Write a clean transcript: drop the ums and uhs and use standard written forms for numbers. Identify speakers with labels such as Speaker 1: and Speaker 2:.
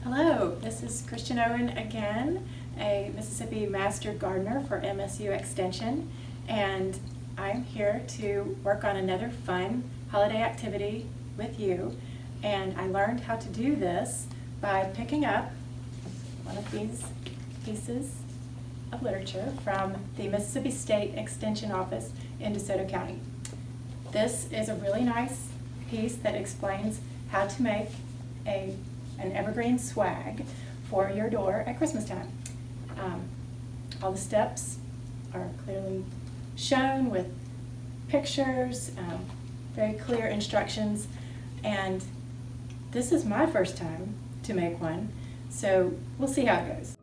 Speaker 1: Hello, this is Christian Owen again, a Mississippi Master Gardener for MSU Extension, and I'm here to work on another fun holiday activity with you. And I learned how to do this by picking up one of these pieces of literature from the Mississippi State Extension Office in DeSoto County. This is a really nice piece that explains how to make an evergreen swag for your door at Christmas time. All the steps are clearly shown with pictures, very clear instructions, and this is my first time to make one, so we'll see how it goes.